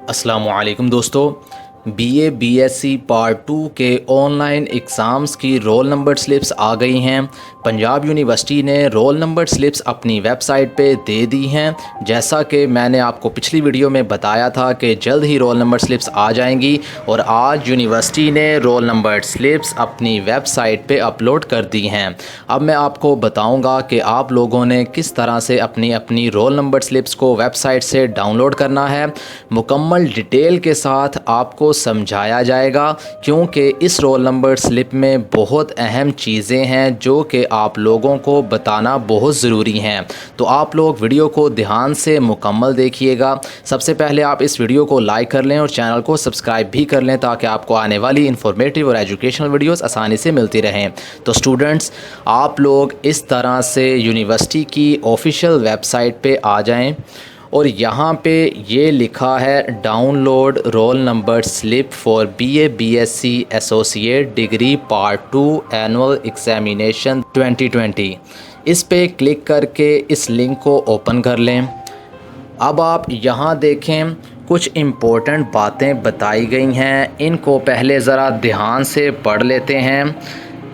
السلام علیکم دوستو، B A B S C part 2 کے آن لائن ایگزامز کی رول نمبر سلپس آ گئی ہیں۔ پنجاب یونیورسٹی نے رول نمبر سلپس اپنی ویب سائٹ پہ دے دی ہیں۔ جیسا کہ میں نے آپ کو پچھلی ویڈیو میں بتایا تھا کہ جلد ہی رول نمبر سلپس آ جائیں گی، اور آج یونیورسٹی نے رول نمبر سلپس اپنی ویب سائٹ پہ اپلوڈ کر دی ہیں۔ اب میں آپ کو بتاؤں گا کہ آپ لوگوں نے کس طرح سے اپنی رول نمبر سلپس کو ویب سائٹ سے ڈاؤن لوڈ کرنا ہے۔ مکمل ڈیٹیل کے ساتھ آپ کو سمجھایا جائے گا، کیونکہ اس رول نمبر سلپ میں بہت اہم چیزیں ہیں جو کہ آپ لوگوں کو بتانا بہت ضروری ہیں۔ تو آپ لوگ ویڈیو کو دھیان سے مکمل دیکھیے گا۔ سب سے پہلے آپ اس ویڈیو کو لائک کر لیں اور چینل کو سبسکرائب بھی کر لیں، تاکہ آپ کو آنے والی انفارمیٹیو اور ایجوکیشنل ویڈیوز آسانی سے ملتی رہیں۔ تو اسٹوڈنٹس، آپ لوگ اس طرح سے یونیورسٹی کی آفیشیل ویب سائٹ پہ آ جائیں، اور یہاں پہ یہ لکھا ہے download roll number slip for B A B S C associate degree part 2 annual examination 2020۔ اس پہ کلک کر کے اس لنک کو اوپن کر لیں۔ اب آپ یہاں دیکھیں، کچھ امپورٹنٹ باتیں بتائی گئی ہیں، ان کو پہلے ذرا دھیان سے پڑھ لیتے ہیں۔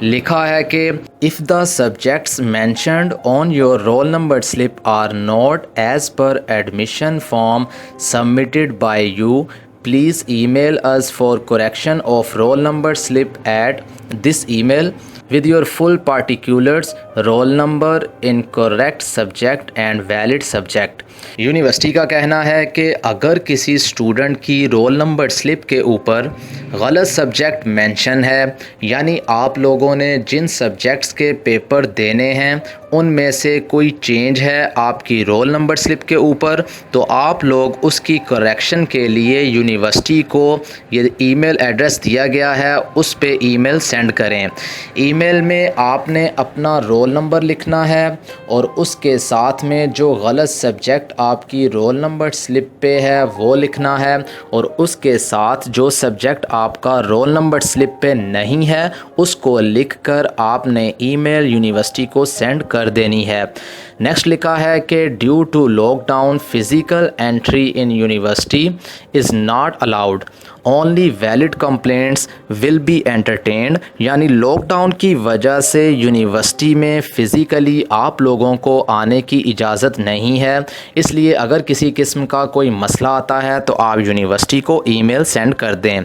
لکھا ہے کہ if the subjects mentioned on your roll number slip are not as per admission form submitted by you, please email us for correction of roll number slip at this email with your full particulars, roll number, incorrect subject and valid subject۔ University کا کہنا ہے کہ اگر کسی student کی roll number slip کے اوپر غلط سبجیکٹ مینشن ہے، یعنی آپ لوگوں نے جن سبجیکٹس کے پیپر دینے ہیں ان میں سے کوئی چینج ہے آپ کی رول نمبر سلپ کے اوپر، تو آپ لوگ اس کی کریکشن کے لیے یونیورسٹی کو یہ ای میل ایڈریس دیا گیا ہے، اس پہ ای میل سینڈ کریں۔ ای میل میں آپ نے اپنا رول نمبر لکھنا ہے، اور اس کے ساتھ میں جو غلط سبجیکٹ آپ کی رول نمبر سلپ پہ ہے وہ لکھنا ہے، اور اس کے ساتھ جو سبجیکٹ آپ کا رول نمبر سلپ پہ نہیں ہے اس کو لکھ کر آپ نے ای میل یونیورسٹی کو سینڈ کر دینی ہے۔ نیکسٹ لکھا ہے کہ due to lockdown physical entry in university is not allowed, only valid complaints will be entertained, یعنی لاک ڈاؤن کی وجہ سے یونیورسٹی میں فزیکلی آپ لوگوں کو آنے کی اجازت نہیں ہے، اس لیے اگر کسی قسم کا کوئی مسئلہ آتا ہے تو آپ یونیورسٹی کو ای میل سینڈ کر دیں۔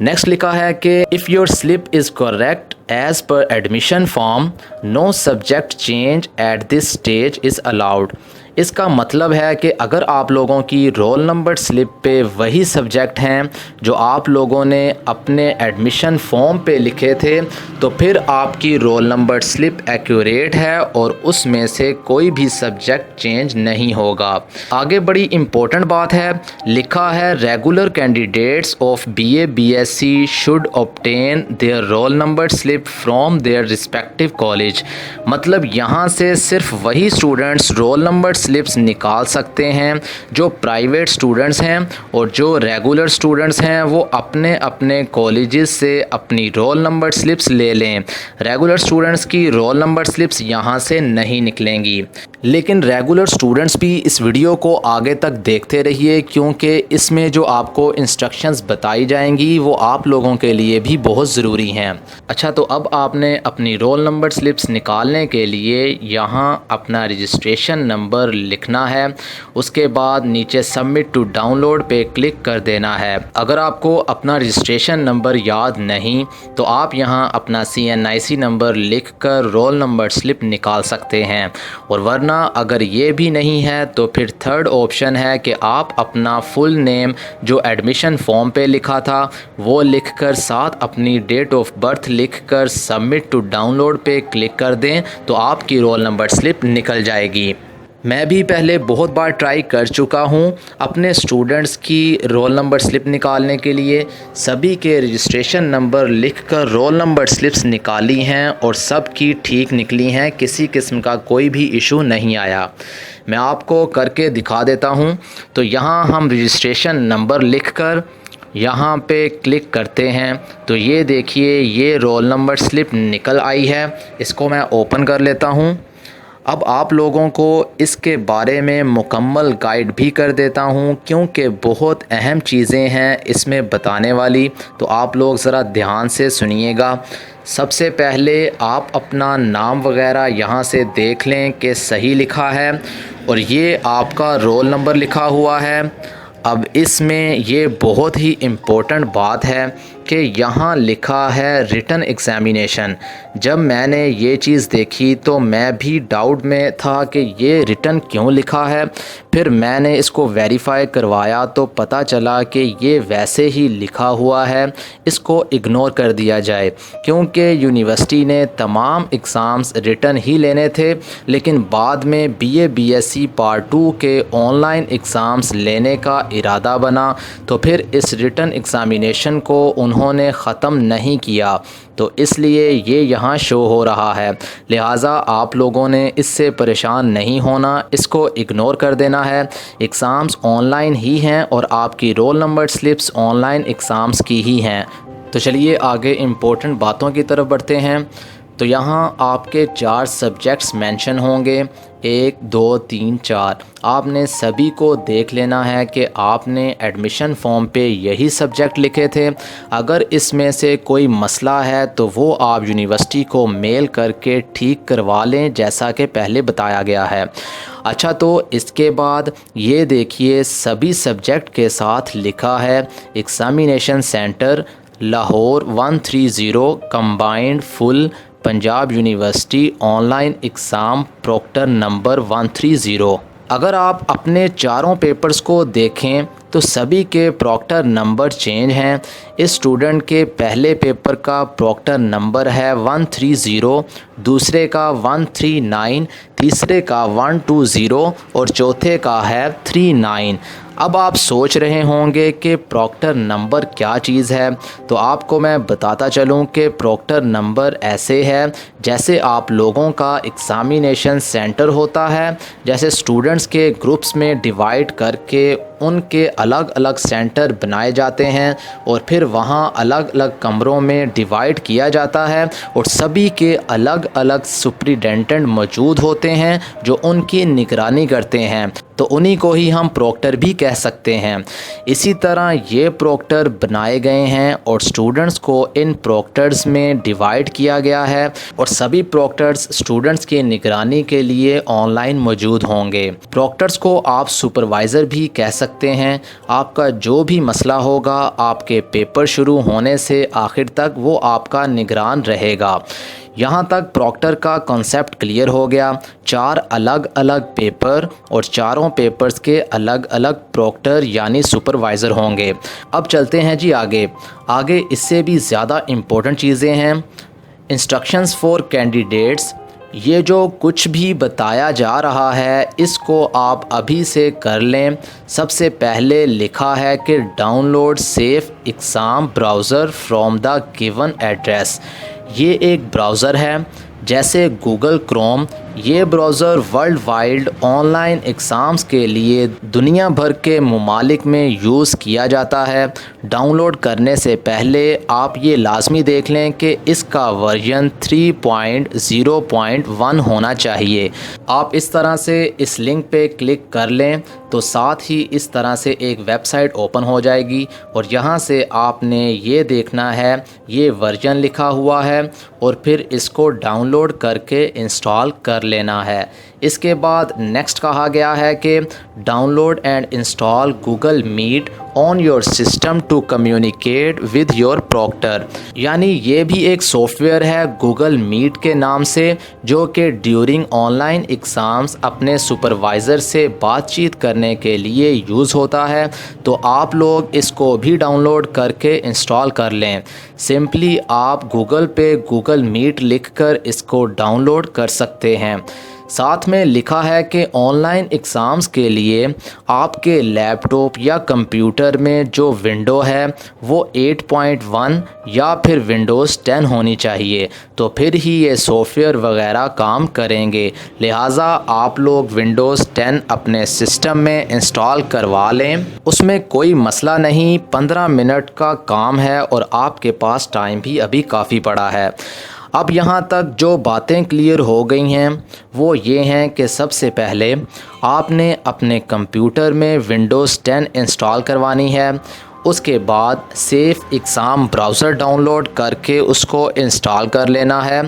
نیکسٹ لکھا ہے کہ if your slip is correct as per admission form, no subject change at this stage is allowed۔ اس کا مطلب ہے کہ اگر آپ لوگوں کی رول نمبر سلپ پہ وہی سبجیکٹ ہیں جو آپ لوگوں نے اپنے ایڈمیشن فارم پہ لکھے تھے، تو پھر آپ کی رول نمبر سلپ ایکوریٹ ہے اور اس میں سے کوئی بھی سبجیکٹ چینج نہیں ہوگا۔ آگے بڑی امپورٹنٹ بات ہے، لکھا ہے regular candidates of B A B S C should obtain their roll number slip from their respective college۔ مطلب یہاں سے صرف وہی اسٹوڈنٹس رول نمبر سلپس نکال سکتے ہیں جو پرائیویٹ اسٹوڈنٹس ہیں، اور جو ریگولر اسٹوڈنٹس ہیں وہ اپنے اپنے کالجز سے اپنی رول نمبر سلپس لے لیں۔ ریگولر اسٹوڈنٹس کی رول نمبر سلپس یہاں سے نہیں نکلیں گی، لیکن ریگولر اسٹوڈنٹس بھی اس ویڈیو کو آگے تک دیکھتے رہیے، کیونکہ اس میں جو آپ کو انسٹرکشنز بتائی جائیں گی وہ آپ لوگوں کے لیے بھی بہت ضروری ہیں۔ اچھا، تو اب آپ نے اپنی رول نمبر سلپس نکالنے کے لیے یہاں اپنا رجسٹریشن نمبر لکھنا ہے، اس کے بعد نیچے سبمٹ ٹو ڈاؤن لوڈ پہ کلک کر دینا ہے۔ اگر آپ کو اپنا رجسٹریشن نمبر یاد نہیں تو آپ یہاں اپنا CNIC نمبر لکھ کر رول نمبر سلپ نکال سکتے ہیں، اور ورنہ اگر یہ بھی نہیں ہے تو پھر تھرڈ آپشن ہے کہ آپ اپنا فل نیم جو ایڈمیشن فارم پہ لکھا تھا وہ لکھ کر ساتھ اپنی ڈیٹ آف برتھ لکھ کر سبمٹ ٹو ڈاؤن لوڈ پہ کلک کر دیں، تو آپ کی رول نمبر سلپ نکل جائے گی۔ میں بھی پہلے بہت بار ٹرائی کر چکا ہوں اپنے اسٹوڈنٹس کی رول نمبر سلپ نکالنے کے لیے، سبھی کے رجسٹریشن نمبر لکھ کر رول نمبر سلپس نکالی ہیں اور سب کی ٹھیک نکلی ہیں، کسی قسم کا کوئی بھی ایشو نہیں آیا۔ میں آپ کو کر کے دکھا دیتا ہوں۔ تو یہاں ہم رجسٹریشن نمبر لکھ کر یہاں پہ کلک کرتے ہیں تو یہ دیکھیے یہ رول نمبر سلپ نکل آئی ہے. اس کو میں اوپن کر لیتا ہوں. اب آپ لوگوں کو اس کے بارے میں مکمل گائیڈ بھی کر دیتا ہوں کیونکہ بہت اہم چیزیں ہیں اس میں بتانے والی، تو آپ لوگ ذرا دھیان سے سنیے گا. سب سے پہلے آپ اپنا نام وغیرہ یہاں سے دیکھ لیں کہ صحیح لکھا ہے، اور یہ آپ کا رول نمبر لکھا ہوا ہے. اب اس میں یہ بہت ہی امپورٹنٹ بات ہے کہ یہاں لکھا ہے ریٹن ایگزامینیشن. جب میں نے یہ چیز دیکھی تو میں بھی ڈاؤٹ میں تھا کہ یہ ریٹن کیوں لکھا ہے. پھر میں نے اس کو ویریفائی کروایا تو پتہ چلا کہ یہ ویسے ہی لکھا ہوا ہے، اس کو اگنور کر دیا جائے کیونکہ یونیورسٹی نے تمام ایگزامز ریٹن ہی لینے تھے، لیکن بعد میں BA/BSc پارٹ 2 کے آن لائن ایگزامز لینے کا ارادہ بنا تو پھر اس ریٹن ایگزامینیشن کو انہوں نے ختم نہیں کیا، تو اس لیے یہ یہاں شو ہو رہا ہے. لہٰذا آپ لوگوں نے اس سے پریشان نہیں ہونا، اس کو اگنور کر دینا ہے. ایگزامز آن لائن ہی ہیں اور آپ کی roll number slips on line exams کی ہی ہیں. تو چلیے آگے امپورٹنٹ باتوں کی طرف بڑھتے ہیں. تو یہاں آپ کے 4 سبجیکٹس مینشن ہوں گے، 1 2 3 4. آپ نے سبھی کو دیکھ لینا ہے کہ آپ نے ایڈمیشن فارم پہ یہی سبجیکٹ لکھے تھے. اگر اس میں سے کوئی مسئلہ ہے تو وہ آپ یونیورسٹی کو میل کر کے ٹھیک کروا لیں جیسا کہ پہلے بتایا گیا ہے. اچھا، تو اس کے بعد یہ دیکھیے سبھی سبجیکٹ کے ساتھ لکھا ہے examination centre Lahore 130 combined full Punjab University online exam proctor number 130. اگر آپ اپنے چاروں پیپرز کو دیکھیں تو سبھی کے پروکٹر نمبر چینج ہیں. اس اسٹوڈنٹ کے پہلے پیپر کا پروکٹر نمبر ہے 130، دوسرے کا 139، تیسرے کا 120 اور چوتھے کا ہے 39. اب آپ سوچ رہے ہوں گے کہ پروکٹر نمبر کیا چیز ہے، تو آپ کو میں بتاتا چلوں کہ پروکٹر نمبر ایسے ہے جیسے آپ لوگوں کا ایگزامینیشن سینٹر ہوتا ہے، جیسے اسٹوڈنٹس کے گروپس میں ڈیوائیڈ کر کے ان کے الگ الگ سینٹر بنائے جاتے ہیں اور پھر وہاں الگ الگ کمروں میں ڈیوائیڈ کیا جاتا ہے اور سبھی کے الگ الگ سپریڈنٹنٹ موجود ہوتے ہیں جو ان کی نگرانی کرتے ہیں، تو انہی کو ہی ہم پروکٹر بھی کہہ سکتے ہیں. اسی طرح یہ پروکٹر بنائے گئے ہیں اور اسٹوڈنٹس کو ان پروکٹرز میں ڈیوائیڈ کیا گیا ہے اور سبھی پروکٹرز اسٹوڈنٹس کی نگرانی کے لیے آن لائن موجود ہوں گے. پروکٹرز کو آپ سپروائزر بھی کہہ سکتے ہیں. آپ کا جو بھی مسئلہ ہوگا آپ کے پیپر شروع ہونے سے آخر تک وہ آپ کا نگران رہے گا. یہاں تک پروکٹر کا کنسیپٹ کلیئر ہو گیا. 4 الگ الگ پیپر اور چاروں پیپرز کے الگ الگ پروکٹر یعنی سپروائزر ہوں گے. اب چلتے ہیں جی آگے اس سے بھی زیادہ امپورٹنٹ چیزیں ہیں. Instructions for candidates. یہ جو کچھ بھی بتایا جا رہا ہے اس کو آپ ابھی سے کر لیں. سب سے پہلے لکھا ہے کہ download safe exam browser from the given address. یہ ایک براؤزر ہے جیسے گوگل کروم. یہ browser worldwide online exams کے لیے دنیا بھر کے ممالک میں یوز کیا جاتا ہے. ڈاؤن لوڈ کرنے سے پہلے آپ یہ لازمی دیکھ لیں کہ اس کا ورژن 3.0.1 ہونا چاہیے. آپ اس طرح سے اس لنک پہ کلک کر لیں تو ساتھ ہی اس طرح سے ایک ویب سائٹ اوپن ہو جائے گی اور یہاں سے آپ نے یہ دیکھنا ہے یہ ورژن لکھا ہوا ہے اور پھر اس کو ڈاؤن لوڈ کر کے انسٹال کر لینا ہے. اس کے بعد نیکسٹ کہا گیا ہے کہ download and install Google Meet on your system to communicate with your proctor. یعنی یہ بھی ایک سافٹ ویئر ہے گوگل میٹ کے نام سے جو کہ ڈیورنگ آن لائن ایگزامز اپنے سپروائزر سے بات چیت کرنے کے لیے یوز ہوتا ہے. تو آپ لوگ اس کو بھی ڈاؤن لوڈ کر کے انسٹال کر لیں. سمپلی آپ گوگل پہ گوگل میٹ لکھ کر اس کو ڈاؤن لوڈ کر سکتے ہیں. ساتھ میں لکھا ہے کہ آن لائن ایگزامس کے لیے آپ کے لیپ ٹاپ یا کمپیوٹر میں جو ونڈو ہے وہ 8.1 یا پھر ونڈوز 10 ہونی چاہیے، تو پھر ہی یہ سافٹ ویئر وغیرہ کام کریں گے۔ لہٰذا آپ لوگ ونڈوز 10 اپنے سسٹم میں انسٹال کروا لیں، اس میں کوئی مسئلہ نہیں، 15 منٹ کا کام ہے اور آپ کے پاس ٹائم بھی ابھی کافی پڑا ہے۔ اب یہاں تک جو باتیں کلیئر ہو گئی ہیں وہ یہ ہیں کہ سب سے پہلے آپ نے اپنے کمپیوٹر میں ونڈوز 10 انسٹال کروانی ہے، اس کے بعد safe exam browser download کر کے اس کو انسٹال کر لینا ہے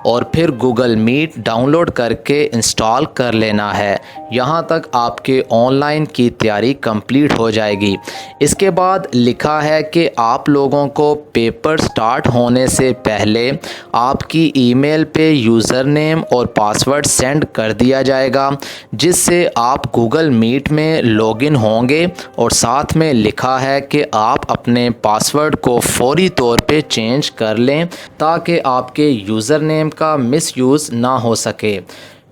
اور پھر گوگل میٹ ڈاؤن لوڈ کر کے انسٹال کر لینا ہے۔ یہاں تک آپ کے آن لائن کی تیاری کمپلیٹ ہو جائے گی۔ اس کے بعد لکھا ہے کہ آپ لوگوں کو پیپر سٹارٹ ہونے سے پہلے آپ کی ای میل پہ یوزر نیم اور پاسورڈ سینڈ کر دیا جائے گا، جس سے آپ گوگل میٹ میں لاگ ان ہوں گے، اور ساتھ میں لکھا ہے کہ آپ اپنے پاسورڈ کو فوری طور پہ چینج کر لیں تاکہ آپ کے یوزر نیم کا مس یوز نہ ہو سکے۔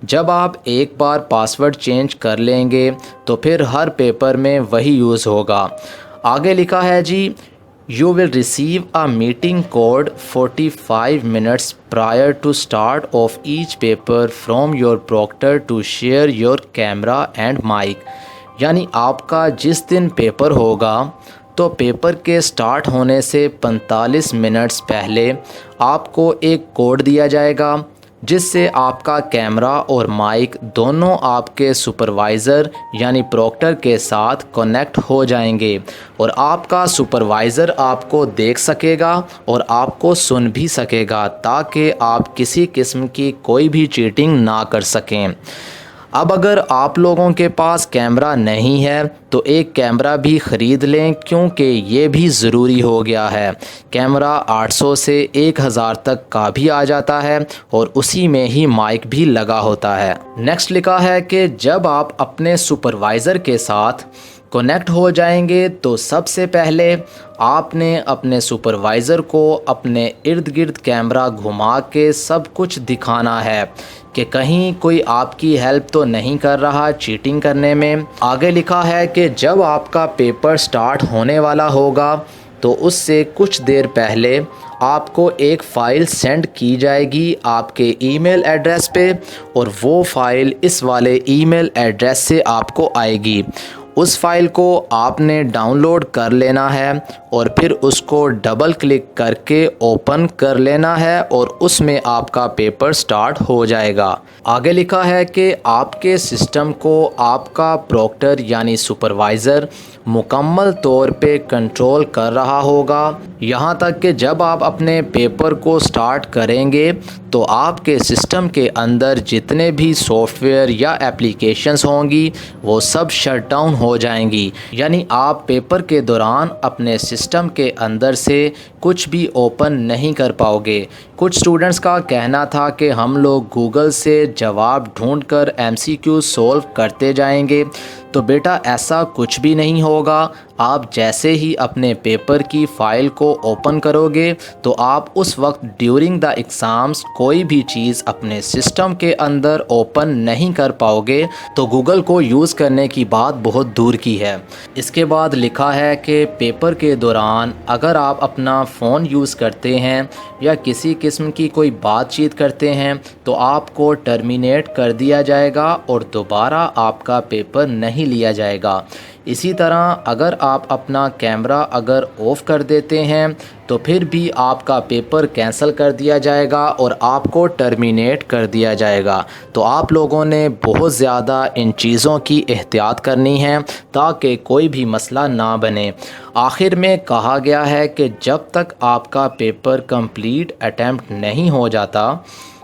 جب آپ ایک بار پاسورڈ چینج کر لیں گے تو پھر ہر پیپر میں وہی یوز ہوگا۔ آگے لکھا ہے جی You will receive a meeting code 45 minutes prior to start of each paper from your proctor to share your camera and mic۔ یعنی آپ کا جس دن پیپر ہوگا تو پیپر کے سٹارٹ ہونے سے 45 منٹس پہلے آپ کو ایک کوڈ دیا جائے گا، جس سے آپ کا کیمرہ اور مائک دونوں آپ کے سپروائزر یعنی پروکٹر کے ساتھ کنیکٹ ہو جائیں گے، اور آپ کا سپروائزر آپ کو دیکھ سکے گا اور آپ کو سن بھی سکے گا تاکہ آپ کسی قسم کی کوئی بھی چیٹنگ نہ کر سکیں۔ اب اگر آپ لوگوں کے پاس کیمرہ نہیں ہے تو ایک کیمرہ بھی خرید لیں، کیونکہ یہ بھی ضروری ہو گیا ہے۔ کیمرہ 800 سے 1000 تک کا بھی آ جاتا ہے اور اسی میں ہی مائک بھی لگا ہوتا ہے۔ نیکسٹ لکھا ہے کہ جب آپ اپنے سپروائزر کے ساتھ کنیکٹ ہو جائیں گے تو سب سے پہلے آپ نے اپنے سپروائزر کو اپنے ارد گرد کیمرہ گھما کے سب کچھ دکھانا ہے کہ کہیں کوئی آپ کی ہیلپ تو نہیں کر رہا چیٹنگ کرنے میں۔ آگے لکھا ہے کہ جب آپ کا پیپر سٹارٹ ہونے والا ہوگا تو اس سے کچھ دیر پہلے آپ کو ایک فائل سینڈ کی جائے گی آپ کے ای میل ایڈریس پہ، اور وہ فائل اس والے ای میل ایڈریس سے آپ کو آئے گی۔ اس فائل کو آپ نے ڈاؤن لوڈ کر لینا ہے اور پھر اس کو ڈبل کلک کر کے اوپن کر لینا ہے اور اس میں آپ کا پیپر سٹارٹ ہو جائے گا۔ آگے لکھا ہے کہ آپ کے سسٹم کو آپ کا پروکٹر یعنی سپروائزر مکمل طور پہ کنٹرول کر رہا ہوگا، یہاں تک کہ جب آپ اپنے پیپر کو سٹارٹ کریں گے تو آپ کے سسٹم کے اندر جتنے بھی سافٹ ویئر یا ایپلیکیشنز ہوں گی وہ سب شٹ ڈاؤن ہو جائیں گی، یعنی آپ پیپر کے دوران اپنے سسٹم کے اندر سے کچھ بھی اوپن نہیں کر پاؤ گے۔ کچھ اسٹوڈنٹس کا کہنا تھا کہ ہم لوگ گوگل سے جواب ڈھونڈ کر MCQ سولو کرتے جائیں گے، تو بیٹا ایسا کچھ بھی نہیں ہوگا۔ آپ جیسے ہی اپنے پیپر کی فائل کو اوپن کرو گے تو آپ اس وقت ڈیورنگ دا ایگزامس کوئی بھی چیز اپنے سسٹم کے اندر اوپن نہیں کر پاؤ گے، تو گوگل کو یوز کرنے کی بات بہت دور کی ہے۔ اس کے بعد لکھا ہے کہ پیپر کے دوران اگر آپ اپنا فون یوز کرتے ہیں یا کسی قسم کی کوئی بات چیت کرتے ہیں تو آپ کو ٹرمینیٹ کر دیا جائے گا اور دوبارہ آپ کا پیپر نہیں لیا جائے گا۔ اسی طرح اگر آپ اپنا کیمرہ اگر آف کر دیتے ہیں تو پھر بھی آپ کا پیپر کینسل کر دیا جائے گا اور آپ کو ٹرمینیٹ کر دیا جائے گا۔ تو آپ لوگوں نے بہت زیادہ ان چیزوں کی احتیاط کرنی ہے تاکہ کوئی بھی مسئلہ نہ بنے۔ آخر میں کہا گیا ہے کہ جب تک آپ کا پیپر کمپلیٹ اٹیمپٹ نہیں ہو جاتا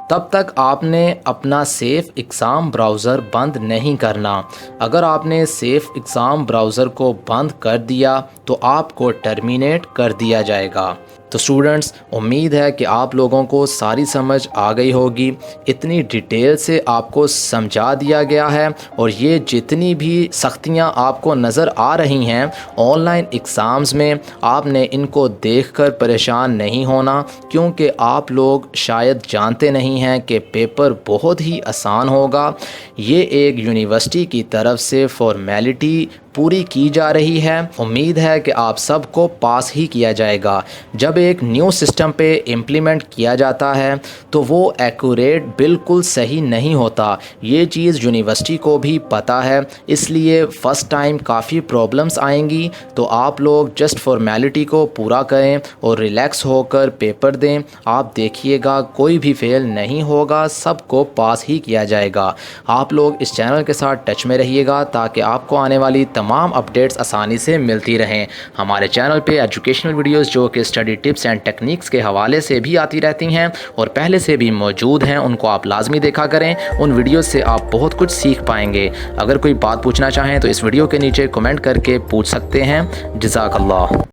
تب تک آپ نے اپنا سیف ایگزام براؤزر بند نہیں کرنا۔ اگر آپ نے سیف ایگزام براؤزر کو بند کر دیا تو آپ کو ٹرمینیٹ کر دیا جائے گا۔ تو اسٹوڈنٹس امید ہے کہ آپ لوگوں کو ساری سمجھ آ گئی ہوگی، اتنی ڈیٹیل سے آپ کو سمجھا دیا گیا ہے، اور یہ جتنی بھی سختیاں آپ کو نظر آ رہی ہیں آن لائن ایگزامز میں، آپ نے ان کو دیکھ کر پریشان نہیں ہونا، کیونکہ آپ لوگ شاید جانتے نہیں ہیں کہ پیپر بہت ہی آسان ہوگا۔ یہ ایک یونیورسٹی کی طرف سے فارمیلٹی پوری کی جا رہی ہے، امید ہے کہ آپ سب کو پاس ہی کیا جائے گا۔ جب ایک نیو سسٹم پہ امپلیمنٹ کیا جاتا ہے تو وہ ایکوریٹ بالکل صحیح نہیں ہوتا، یہ چیز یونیورسٹی کو بھی پتہ ہے، اس لیے فرسٹ ٹائم کافی پرابلمس آئیں گی، تو آپ لوگ جسٹ فارمیلٹی کو پورا کریں اور ریلیکس ہو کر پیپر دیں۔ آپ دیکھیے گا کوئی بھی فیل نہیں ہوگا، سب کو پاس ہی کیا جائے گا۔ آپ لوگ اس چینل کے ساتھ ٹچ میں رہیے گا تاکہ آپ کو آنے والی تمام اپڈیٹس آسانی سے ملتی رہیں۔ ہمارے چینل پہ ایجوکیشنل ویڈیوز جو کہ اسٹڈی ٹپس اینڈ ٹیکنیکس کے حوالے سے بھی آتی رہتی ہیں اور پہلے سے بھی موجود ہیں، ان کو آپ لازمی دیکھا کریں، ان ویڈیوز سے آپ بہت کچھ سیکھ پائیں گے۔ اگر کوئی بات پوچھنا چاہیں تو اس ویڈیو کے نیچے کمنٹ کر کے پوچھ سکتے ہیں۔ جزاک اللہ۔